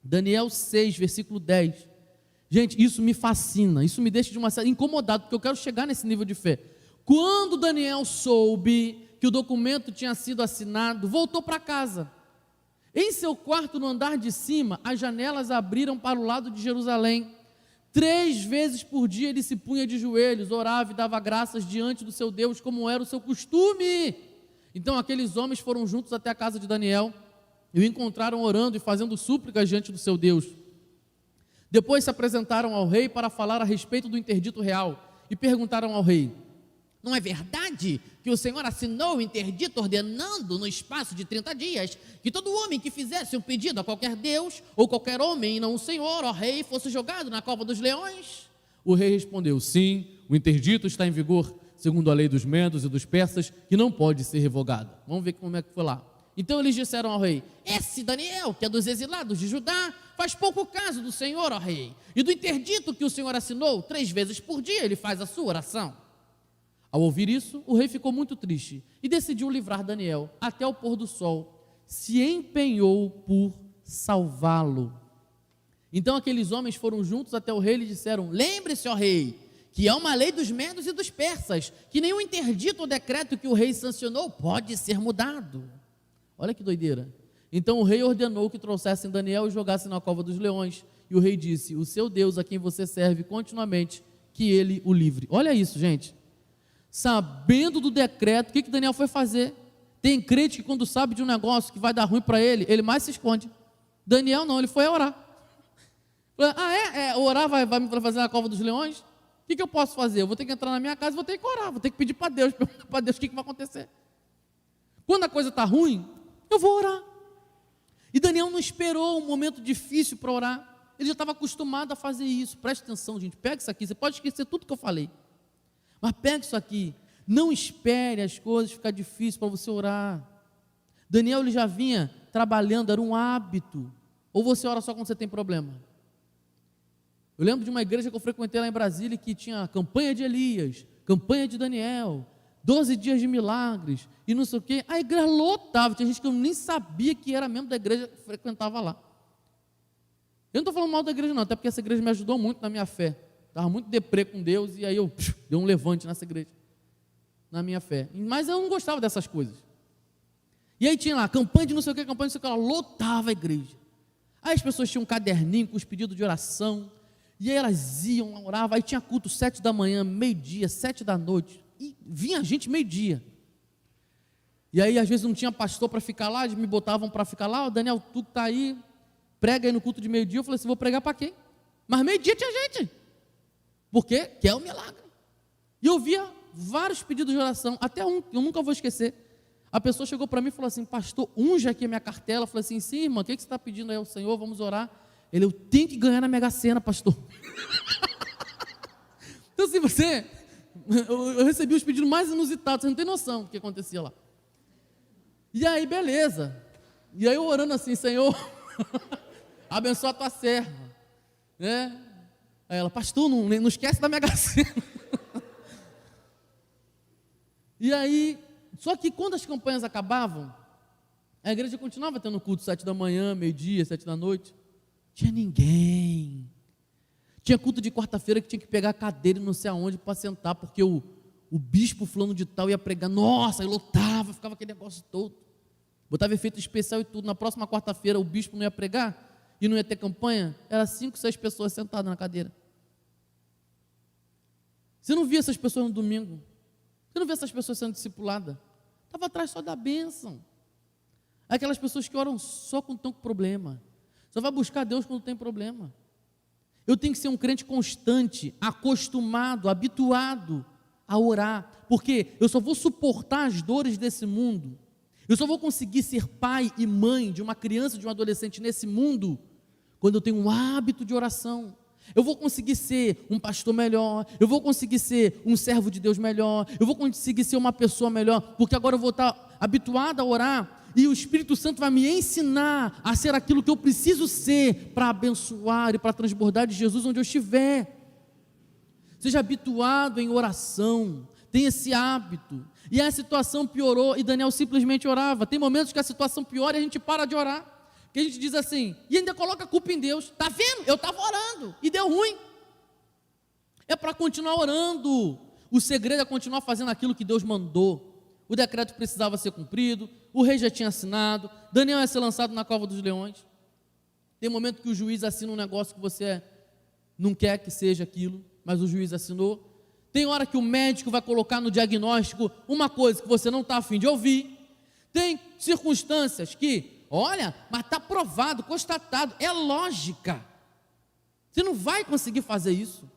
Daniel 6, versículo 10. Gente, isso me fascina. Isso me deixa de uma certa incomodado, porque eu quero chegar nesse nível de fé. Quando Daniel soube que o documento tinha sido assinado, voltou para casa. Em seu quarto, no andar de cima, as janelas abriram para o lado de Jerusalém. 3 vezes por dia ele se punha de joelhos, orava e dava graças diante do seu Deus, como era o seu costume. Então aqueles homens foram juntos até a casa de Daniel e o encontraram orando e fazendo súplicas diante do seu Deus. Depois se apresentaram ao rei para falar a respeito do interdito real e perguntaram ao rei: não é verdade que o Senhor assinou o interdito ordenando no espaço de 30 dias que todo homem que fizesse um pedido a qualquer Deus ou qualquer homem e não o Senhor, ó rei, fosse jogado na cova dos leões? O rei respondeu: sim, o interdito está em vigor segundo a lei dos medos e dos persas, que não pode ser revogado. Vamos ver como é que foi lá. Então eles disseram ao rei: esse Daniel, que é dos exilados de Judá, faz pouco caso do Senhor, ó rei, e do interdito que o Senhor assinou. 3 vezes por dia ele faz a sua oração. Ao ouvir isso, o rei ficou muito triste e decidiu livrar Daniel até o pôr do sol. Se empenhou por salvá-lo. Então aqueles homens foram juntos até o rei e lhe disseram: lembre-se, ó rei, que há uma lei dos medos e dos persas, que nenhum interdito ou decreto que o rei sancionou pode ser mudado. Olha que doideira. Então o rei ordenou que trouxessem Daniel e jogassem na cova dos leões. E o rei disse: o seu Deus, a quem você serve continuamente, que ele o livre. Olha isso, gente. Sabendo do decreto, o que Daniel foi fazer? Tem crente que quando sabe de um negócio que vai dar ruim para ele, ele mais se esconde. Daniel não, ele foi orar. Orar vai me fazer na cova dos leões? O que eu posso fazer? Eu vou ter que entrar na minha casa, vou ter que orar, vou ter que pedir para Deus, perguntar para Deus o que vai acontecer. Quando a coisa está ruim, eu vou orar. E Daniel não esperou um momento difícil para orar. Ele já estava acostumado a fazer isso. Preste atenção, gente, pega isso aqui. Você pode esquecer tudo que eu falei, mas pega isso aqui. Não espere as coisas ficar difíceis para você orar. Daniel, ele já vinha trabalhando, era um hábito. Ou você ora só quando você tem problema? Eu lembro de uma igreja que eu frequentei lá em Brasília, que tinha a campanha de Elias, campanha de Daniel, 12 dias de milagres, e não sei o quê. A igreja lotava, tinha gente que eu nem sabia que era membro da igreja que frequentava lá. Eu não estou falando mal da igreja não, até porque essa igreja me ajudou muito na minha fé. Estava muito deprê com Deus, e aí eu dei um levante nessa igreja, na minha fé. Mas eu não gostava dessas coisas. E aí tinha lá, campanha de não sei o que, campanha de não sei o que, ela lotava a igreja. Aí as pessoas tinham um caderninho com os pedidos de oração, e aí elas iam, oravam, aí tinha culto 7 da manhã, meio-dia, 7 da noite, e vinha gente meio-dia. E aí às vezes não tinha pastor para ficar lá, eles me botavam para ficar lá: Daniel, tu que está aí, prega aí no culto de meio-dia. Eu falei assim: vou pregar para quem? Mas meio-dia tinha gente, porque quer o milagre. E eu via vários pedidos de oração, até um que eu nunca vou esquecer. A pessoa chegou para mim e falou assim: pastor, unja aqui a minha cartela. Eu falei assim: sim, irmã, o que você está pedindo aí ao Senhor? Vamos orar. Ele: eu tenho que ganhar na Mega Sena, pastor. Então assim, eu recebi os pedidos mais inusitados, você não tem noção do que acontecia lá. E aí, beleza. E aí eu orando assim: Senhor, abençoa a tua serva, né? Aí ela: pastor, não esquece da Mega Sena. E aí, só que quando as campanhas acabavam, a igreja continuava tendo culto 7 da manhã, meio-dia, 7 da noite. Tinha ninguém. Tinha culto de quarta-feira que tinha que pegar a cadeira e não sei aonde para sentar, porque o bispo fulano de tal ia pregar. Nossa, aí lotava, ficava aquele negócio todo. Botava efeito especial e tudo. Na próxima quarta-feira o bispo não ia pregar e não ia ter campanha. Era 5, 6 pessoas sentadas na cadeira. Você não via essas pessoas no domingo. Você não via essas pessoas sendo discipuladas. Estava atrás só da bênção. Aquelas pessoas que oram só quando estão com problema. Só vai buscar Deus quando tem problema. Eu tenho que ser um crente constante, acostumado, habituado a orar, porque eu só vou suportar as dores desse mundo, eu só vou conseguir ser pai e mãe de uma criança, de um adolescente nesse mundo, quando eu tenho um hábito de oração, eu vou conseguir ser um pastor melhor, eu vou conseguir ser um servo de Deus melhor, eu vou conseguir ser uma pessoa melhor, porque agora eu vou estar habituado a orar, e o Espírito Santo vai me ensinar a ser aquilo que eu preciso ser, para abençoar e para transbordar de Jesus onde eu estiver. Seja habituado em oração, tenha esse hábito. E a situação piorou, e Daniel simplesmente orava. Tem momentos que a situação piora e a gente para de orar, que a gente diz assim, e ainda coloca a culpa em Deus. Está vendo? Eu estava orando e deu ruim. É para continuar orando. O segredo é continuar fazendo aquilo que Deus mandou. O decreto precisava ser cumprido, o rei já tinha assinado, Daniel ia ser lançado na cova dos leões. Tem momento que o juiz assina um negócio que você não quer que seja aquilo, mas o juiz assinou. Tem hora que o médico vai colocar no diagnóstico uma coisa que você não está a fim de ouvir. Tem circunstâncias que, olha, mas está provado, constatado, é lógica. Você não vai conseguir fazer isso.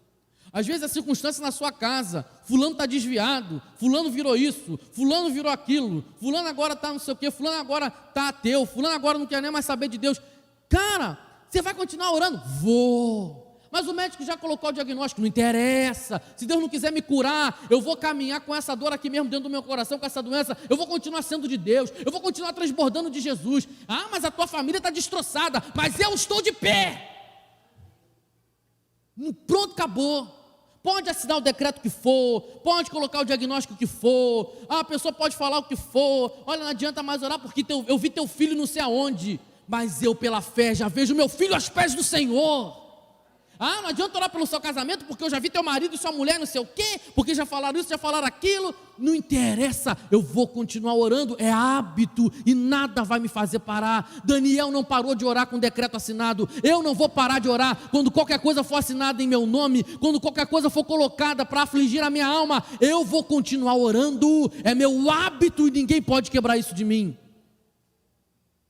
Às vezes a circunstância na sua casa, fulano está desviado, fulano virou isso, fulano virou aquilo, fulano agora está não sei o quê, fulano agora está ateu, fulano agora não quer nem mais saber de Deus. Cara, você vai continuar orando? Vou. Mas o médico já colocou o diagnóstico, não interessa. Se Deus não quiser me curar, eu vou caminhar com essa dor aqui mesmo dentro do meu coração, com essa doença, eu vou continuar sendo de Deus, eu vou continuar transbordando de Jesus. Ah, mas a tua família está destroçada, mas eu estou de pé. Pronto, acabou. Pode assinar o decreto que for, pode colocar o diagnóstico que for, a pessoa pode falar o que for, olha, não adianta mais orar porque eu vi teu filho não sei aonde, mas eu pela fé já vejo meu filho aos pés do Senhor. Ah, não adianta orar pelo seu casamento, porque eu já vi teu marido e sua mulher não sei o quê, porque já falaram isso, já falaram aquilo. Não interessa, eu vou continuar orando, é hábito, e nada vai me fazer parar. Daniel não parou de orar com o decreto assinado. Eu não vou parar de orar quando qualquer coisa for assinada em meu nome, quando qualquer coisa for colocada para afligir a minha alma. Eu vou continuar orando, é meu hábito e ninguém pode quebrar isso de mim.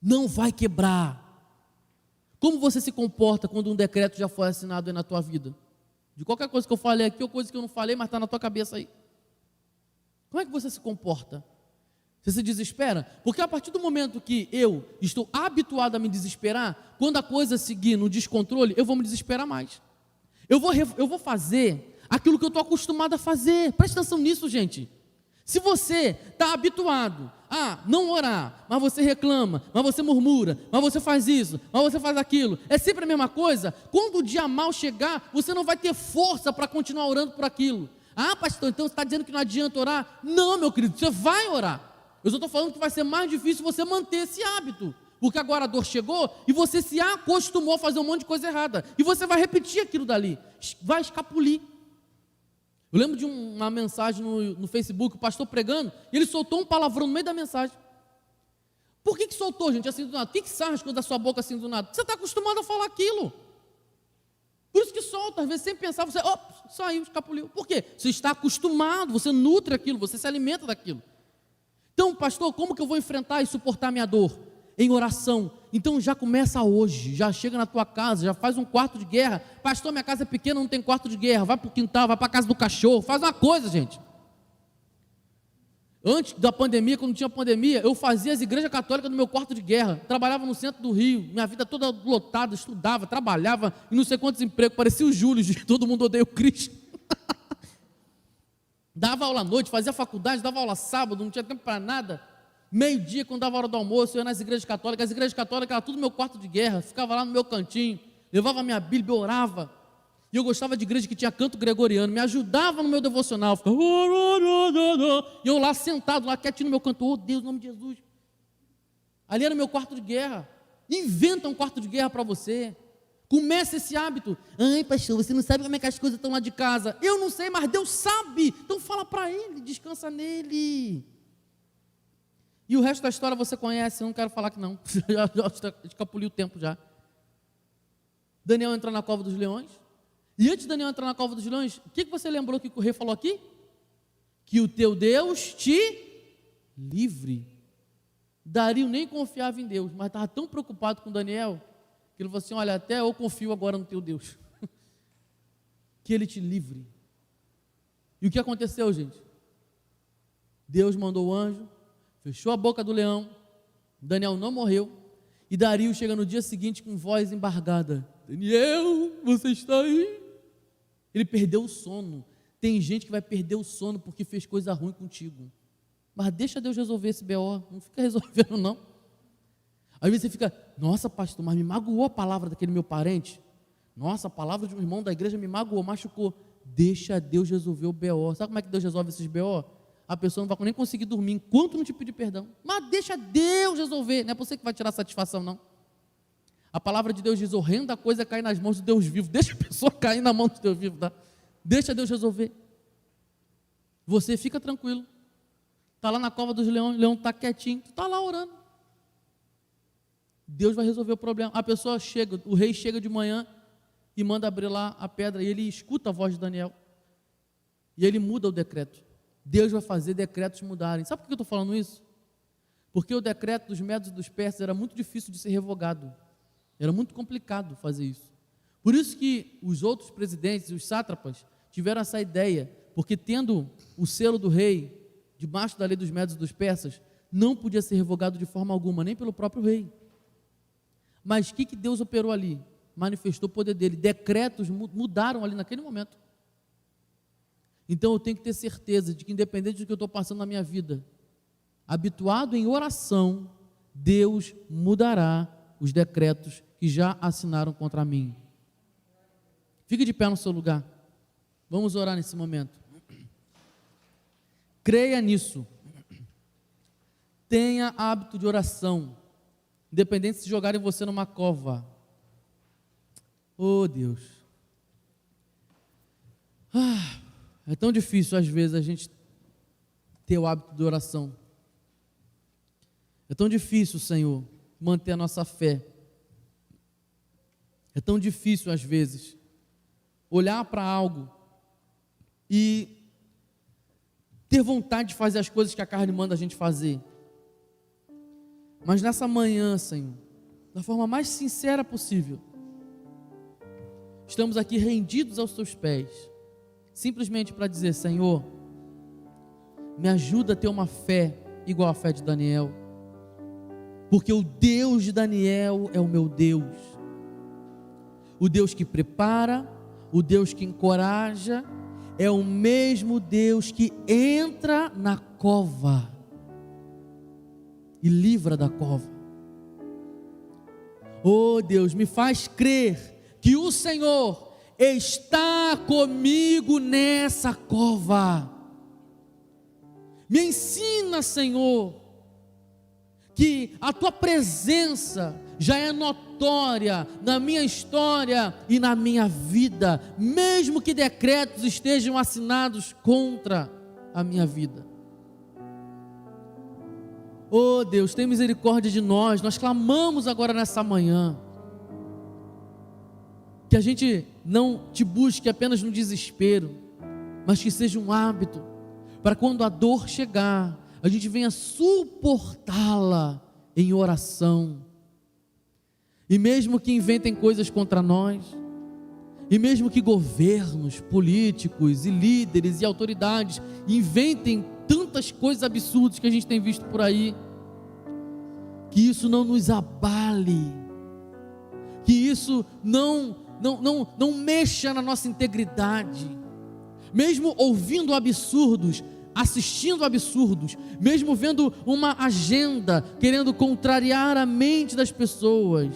Não vai quebrar. Como você se comporta quando um decreto já foi assinado aí na tua vida? De qualquer coisa que eu falei aqui, ou coisa que eu não falei, mas está na tua cabeça aí. Como é que você se comporta? Você se desespera? Porque a partir do momento que eu estou habituado a me desesperar, quando a coisa seguir no descontrole, eu vou me desesperar mais. Eu vou fazer aquilo que eu estou acostumado a fazer. Presta atenção nisso, gente. Se você está habituado a não orar, mas você reclama, mas você murmura, mas você faz isso, mas você faz aquilo, é sempre a mesma coisa, quando o dia mal chegar, você não vai ter força para continuar orando por aquilo. Ah, pastor, então você está dizendo que não adianta orar? Não, meu querido, você vai orar. Eu só estou falando que vai ser mais difícil você manter esse hábito, porque agora a dor chegou e você se acostumou a fazer um monte de coisa errada, e você vai repetir aquilo dali, vai escapulir. Eu lembro de uma mensagem no Facebook, o pastor pregando, e ele soltou um palavrão no meio da mensagem. Por que soltou, gente, assim do nada? O que sai as coisas da sua boca assim do nada? Você está acostumado a falar aquilo. Por isso que solta, às vezes sem pensar, você, saiu, escapuliu. Por quê? Você está acostumado, você nutre aquilo, você se alimenta daquilo. Então, pastor, como que eu vou enfrentar e suportar a minha dor? Em oração. Então já começa hoje, já chega na tua casa, já faz um quarto de guerra. Pastor, minha casa é pequena, não tem quarto de guerra. Vai para o quintal, vai para a casa do cachorro, faz uma coisa, gente. Antes da pandemia, quando não tinha pandemia, eu fazia as igrejas católicas no meu quarto de guerra. Trabalhava no centro do Rio, minha vida toda lotada, estudava, trabalhava, e não sei quantos empregos, parecia o Júlio, todo mundo odeia o Cristo. Dava aula à noite, fazia faculdade, dava aula sábado, não tinha tempo para nada. Meio-dia, quando dava a hora do almoço, eu ia nas igrejas católicas. As igrejas católicas era tudo meu quarto de guerra. Ficava lá no meu cantinho, levava a minha Bíblia, orava. E eu gostava de igreja que tinha canto gregoriano, me ajudava no meu devocional. Ficava... E eu lá sentado, lá quietinho no meu canto. Oh Deus, em nome de Jesus. Ali era meu quarto de guerra. Inventa um quarto de guerra para você. Começa esse hábito. Ai, pastor, você não sabe como é que as coisas estão lá de casa. Eu não sei, mas Deus sabe. Então fala para Ele, descansa nele. E o resto da história você conhece, eu não quero falar que não. já escapuliu o tempo já. Daniel entrou na cova dos leões. E antes de Daniel entrar na cova dos leões, o que você lembrou que o rei falou aqui? Que o teu Deus te livre. Dario nem confiava em Deus, mas estava tão preocupado com Daniel, que ele falou assim, olha, até eu confio agora no teu Deus. Que ele te livre. E o que aconteceu, gente? Deus mandou o anjo, fechou a boca do leão, Daniel não morreu, E Dario chega no dia seguinte com voz embargada: Daniel, você está aí? Ele perdeu o sono. Tem gente que vai perder o sono porque fez coisa ruim contigo. Mas deixa Deus resolver esse BO, não fica resolvendo não. Às vezes você fica: nossa pastor, mas me magoou a palavra daquele meu parente. Nossa, a palavra de um irmão da igreja me magoou, machucou. Deixa Deus resolver o BO. Sabe como é que Deus resolve esses BO? A pessoa não vai nem conseguir dormir enquanto não te pedir perdão. Mas deixa Deus resolver. Não é você que vai tirar satisfação, não. A palavra de Deus diz: horrenda coisa é cair nas mãos do Deus vivo. Deixa a pessoa cair na mão do Deus vivo, tá? Deixa Deus resolver. Você fica tranquilo. Está lá na cova dos leões, o leão está quietinho, tu está lá orando. Deus vai resolver o problema. A pessoa chega, o rei chega de manhã e manda abrir lá a pedra, e ele escuta a voz de Daniel. E ele muda o decreto. Deus vai fazer decretos mudarem. Sabe por que eu estou falando isso? Porque o decreto dos Medos e dos Persas era muito difícil de ser revogado. Era muito complicado fazer isso. Por isso que os outros presidentes, os sátrapas, tiveram essa ideia, porque tendo o selo do rei debaixo da lei dos Medos e dos Persas, não podia ser revogado de forma alguma, nem pelo próprio rei. Mas o que Deus operou ali? Manifestou o poder dele. Decretos mudaram ali naquele momento. Então eu tenho que ter certeza de que, independente do que eu estou passando na minha vida, habituado em oração, Deus mudará os decretos que já assinaram contra mim. Fique de pé no seu lugar. Vamos orar nesse momento. Creia nisso. Tenha hábito de oração, independente se jogarem você numa cova. Oh Deus. É tão difícil às vezes a gente ter o hábito de oração. É tão difícil, Senhor, manter a nossa fé. É tão difícil às vezes olhar para algo e ter vontade de fazer as coisas que a carne manda a gente fazer. Mas nessa manhã, Senhor, da forma mais sincera possível, estamos aqui rendidos aos teus pés, simplesmente para dizer: Senhor, me ajuda a ter uma fé igual a fé de Daniel, porque o Deus de Daniel é o meu Deus, o Deus que prepara, o Deus que encoraja, é o mesmo Deus que entra na cova e livra da cova. Oh Deus, me faz crer que o Senhor está comigo nessa cova. Me ensina, Senhor, que a tua presença já é notória na minha história e na minha vida, mesmo que decretos estejam assinados contra a minha vida. Oh Deus, tem misericórdia de nós. Nós clamamos agora nessa manhã que a gente não te busque apenas no desespero, mas que seja um hábito, para quando a dor chegar, a gente venha suportá-la em oração. E mesmo que inventem coisas contra nós, e mesmo que governos, políticos e líderes e autoridades inventem tantas coisas absurdas que a gente tem visto por aí, que isso não nos abale, que isso não mexa na nossa integridade, mesmo ouvindo absurdos, assistindo absurdos, mesmo vendo uma agenda querendo contrariar a mente das pessoas,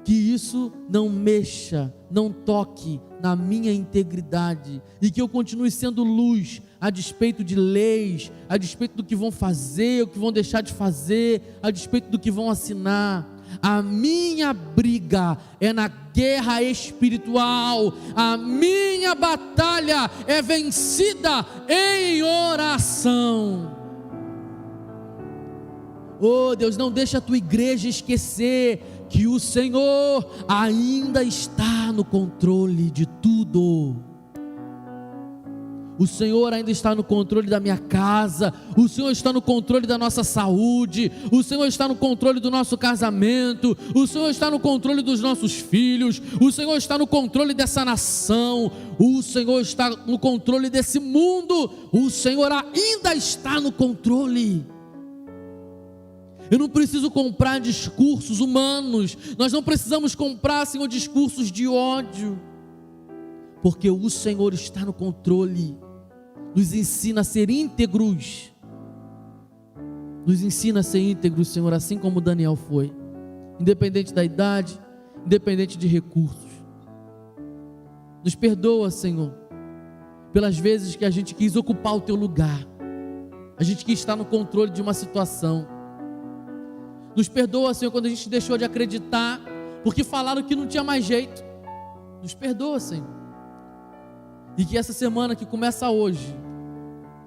que isso não mexa, não toque na minha integridade, e que eu continue sendo luz, a despeito de leis, a despeito do que vão fazer, o que vão deixar de fazer, a despeito do que vão assinar. A minha briga é na guerra espiritual, a minha batalha é vencida em oração. Oh Deus, não deixa a tua igreja esquecer que o Senhor ainda está no controle de tudo. O Senhor ainda está no controle da minha casa, o Senhor está no controle da nossa saúde, o Senhor está no controle do nosso casamento, o Senhor está no controle dos nossos filhos, o Senhor está no controle dessa nação, o Senhor está no controle desse mundo, o Senhor ainda está no controle. Eu não preciso comprar discursos humanos. Nós não precisamos comprar, Senhor, discursos de ódio, porque o Senhor está no controle. Nos ensina a ser íntegros. Nos ensina a ser íntegros, Senhor, assim como Daniel foi. Independente da idade, independente de recursos. Nos perdoa, Senhor, pelas vezes que a gente quis ocupar o Teu lugar. A gente quis estar no controle de uma situação. Nos perdoa, Senhor, quando a gente deixou de acreditar, porque falaram que não tinha mais jeito. Nos perdoa, Senhor. E que essa semana que começa hoje,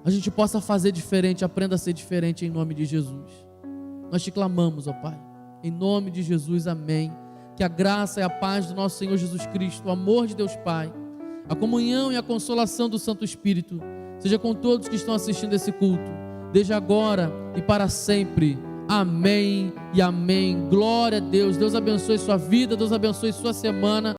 a gente possa fazer diferente, aprenda a ser diferente em nome de Jesus. Nós te clamamos, ó Pai, em nome de Jesus, amém. Que a graça e a paz do nosso Senhor Jesus Cristo, o amor de Deus Pai, a comunhão e a consolação do Santo Espírito, seja com todos que estão assistindo esse culto, desde agora e para sempre. Amém e amém. Glória a Deus. Deus abençoe sua vida, Deus abençoe sua semana.